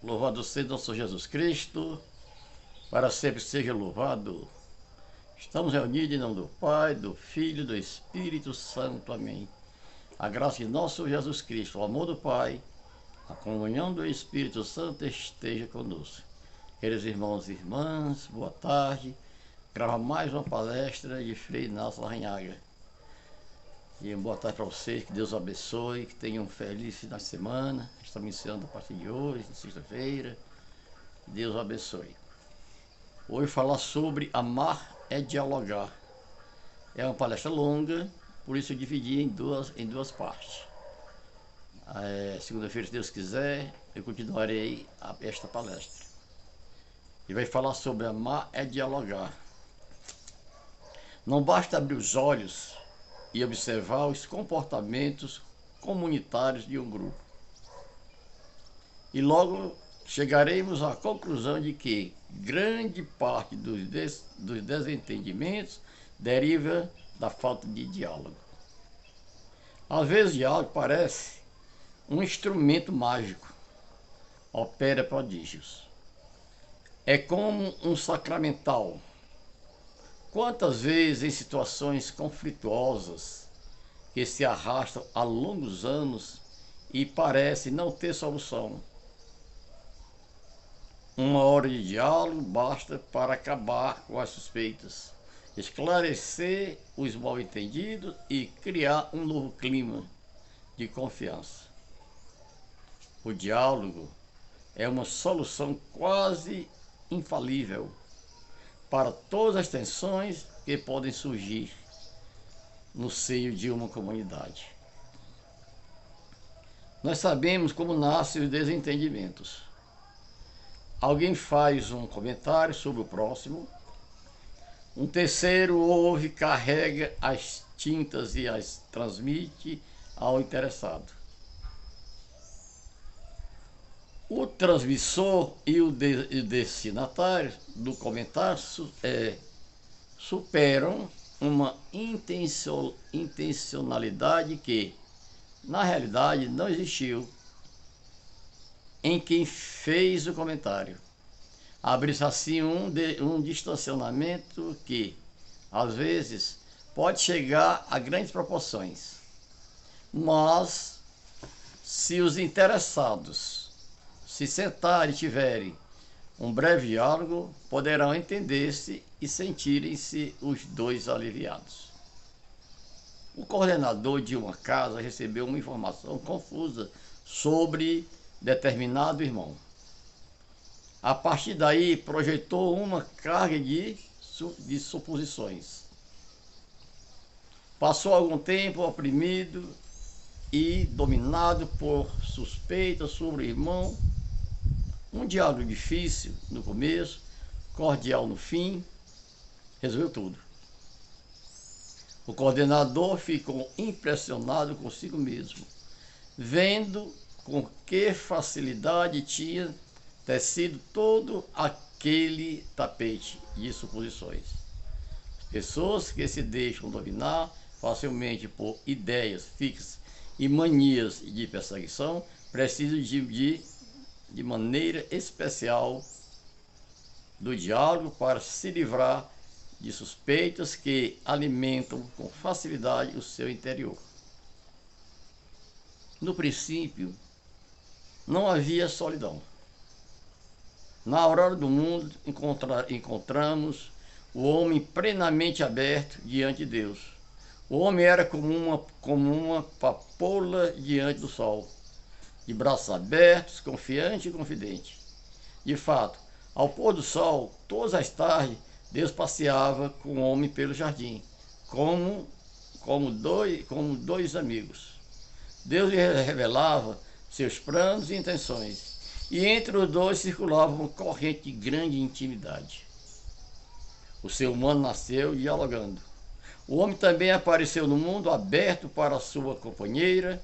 Louvado seja nosso Jesus Cristo, para sempre seja louvado. Estamos reunidos em nome do Pai, do Filho e do Espírito Santo. Amém. A graça de nosso Jesus Cristo, o amor do Pai, a comunhão do Espírito Santo esteja conosco. Queridos irmãos e irmãs, boa tarde. Grava mais uma palestra de Frei Inácio Larrañaga. E boa tarde para vocês, que Deus abençoe, que tenham um feliz final de semana. Estamos iniciando a partir de hoje, sexta-feira. Deus abençoe. Hoje falar sobre amar é dialogar. É uma palestra longa, por isso eu dividi em duas partes. Segunda-feira, se Deus quiser, eu continuarei esta palestra. E vai falar sobre amar é dialogar. Não basta abrir os olhos e observar os comportamentos comunitários de um grupo. E logo chegaremos à conclusão de que grande parte dos desentendimentos deriva da falta de diálogo. Às vezes o diálogo parece um instrumento mágico, opera prodígios. É como um sacramental. Quantas vezes em situações conflituosas que se arrastam há longos anos e parece não ter solução, uma hora de diálogo basta para acabar com as suspeitas, esclarecer os mal-entendidos e criar um novo clima de confiança. O diálogo é uma solução quase infalível para todas as tensões que podem surgir no seio de uma comunidade. Nós sabemos como nascem os desentendimentos. Alguém faz um comentário sobre o próximo, um terceiro ouve, carrega as tintas e as transmite ao interessado. O transmissor e o destinatário do comentário superam uma intencionalidade que, na realidade, não existiu em quem fez o comentário. Abre-se assim um distanciamento que, às vezes, pode chegar a grandes proporções. Mas, se os interessados se sentarem e tiverem um breve diálogo, poderão entender-se e sentirem-se os dois aliviados. O coordenador de uma casa recebeu uma informação confusa sobre determinado irmão. A partir daí, projetou uma carga de suposições. Passou algum tempo oprimido e dominado por suspeitas sobre o irmão. Um diálogo difícil no começo, cordial no fim, resolveu tudo. O coordenador ficou impressionado consigo mesmo, vendo com que facilidade tinha tecido todo aquele tapete de suposições. Pessoas que se deixam dominar facilmente por ideias fixas e manias de perseguição precisam de maneira especial do diálogo para se livrar de suspeitas que alimentam com facilidade o seu interior. No princípio, não havia solidão. Na aurora do mundo, encontramos o homem plenamente aberto diante de Deus. O homem era como uma papoula diante do sol, de braços abertos, confiante e confidente. De fato, ao pôr do sol, todas as tardes, Deus passeava com o homem pelo jardim, como dois amigos. Deus lhe revelava seus planos e intenções, e entre os dois circulava uma corrente de grande intimidade. O ser humano nasceu dialogando. O homem também apareceu no mundo aberto para a sua companheira,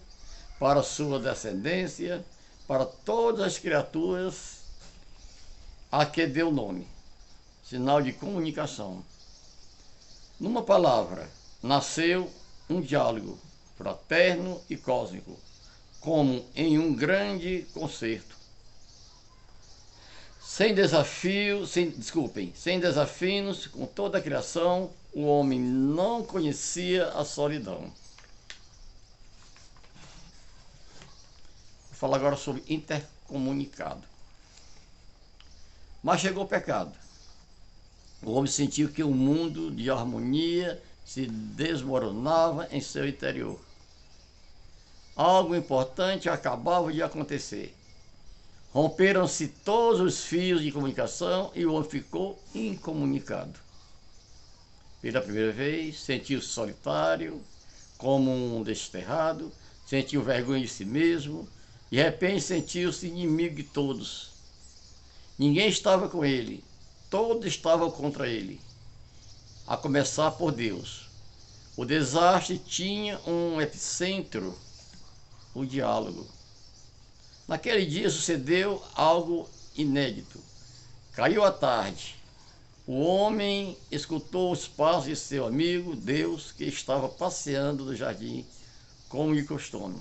para a sua descendência, para todas as criaturas a que deu nome, sinal de comunicação. Numa palavra, nasceu um diálogo fraterno e cósmico, como em um grande concerto. Sem desafios, sem desafios, com toda a criação, o homem não conhecia a solidão. Vou falar agora sobre intercomunicado. Mas chegou o pecado. O homem sentiu que o mundo de harmonia se desmoronava em seu interior. Algo importante acabava de acontecer. Romperam-se todos os fios de comunicação e o homem ficou incomunicado. Pela primeira vez, sentiu-se solitário, como um desterrado, sentiu vergonha de si mesmo, de repente sentiu-se inimigo de todos. Ninguém estava com ele, todos estavam contra ele, a começar por Deus. O desastre tinha um epicentro, o diálogo. Naquele dia sucedeu algo inédito. Caiu a tarde. O homem escutou os passos de seu amigo, Deus, que estava passeando no jardim, como de costume.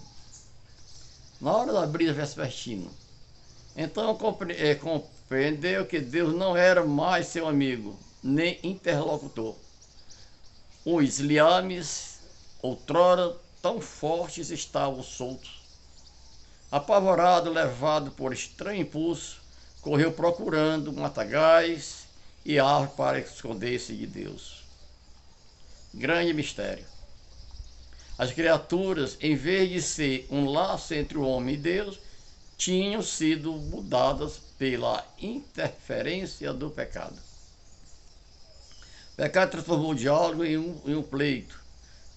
Na hora da brisa vespertina, então compreendeu que Deus não era mais seu amigo, nem interlocutor. Os liames, outrora tão fortes, estavam soltos. Apavorado, levado por estranho impulso, correu procurando matagais e árvore para esconder-se de Deus. Grande mistério. As criaturas, em vez de ser um laço entre o homem e Deus, tinham sido mudadas pela interferência do pecado. O pecado transformou o diálogo em um pleito,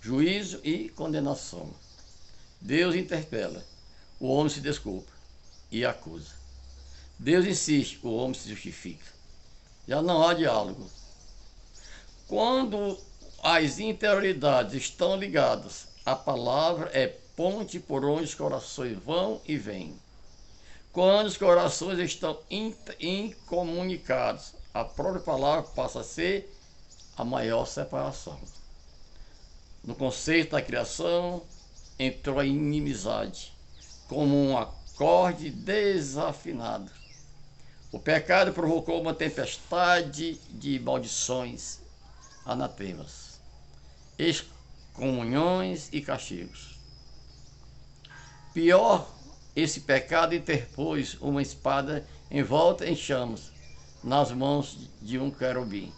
juízo e condenação. Deus interpela. O homem se desculpa e acusa. Deus insiste, o homem se justifica. Já não há diálogo. Quando as interioridades estão ligadas, a palavra é ponte por onde os corações vão e vêm. Quando os corações estão incomunicados, a própria palavra passa a ser a maior separação. No conceito da criação, entrou a inimizade, como um acorde desafinado. O pecado provocou uma tempestade de maldições, anatemas, excomunhões e castigos. Pior, esse pecado interpôs uma espada envolta em chamas nas mãos de um querubim,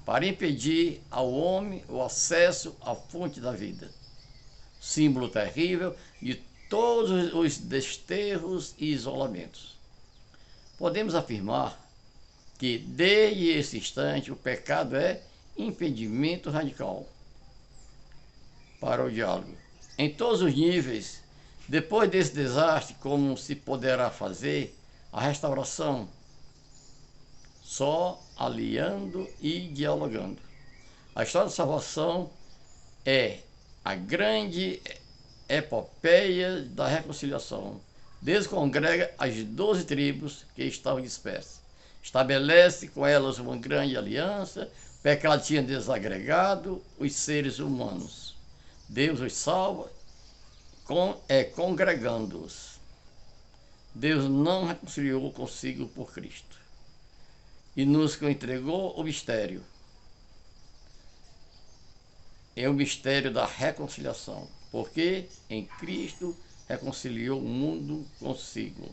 para impedir ao homem o acesso à fonte da vida. Símbolo terrível de todos os desterros e isolamentos. Podemos afirmar que, desde esse instante, o pecado é impedimento radical para o diálogo. Em todos os níveis, depois desse desastre, como se poderá fazer a restauração? Só aliando e dialogando. A história da salvação é a grande epopeia da reconciliação. Deus congrega as 12 tribos que estavam dispersas. Estabelece com elas uma grande aliança. O pecado tinha desagregado os seres humanos. Deus os salva congregando-os. Deus não reconciliou consigo por Cristo. E nos entregou o mistério. É o mistério da reconciliação. Porque em Cristo reconciliou o mundo consigo.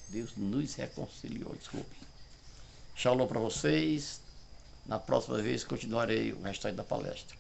Deus nos reconciliou, desculpe. Shalom para vocês. Na próxima vez continuarei o restante da palestra.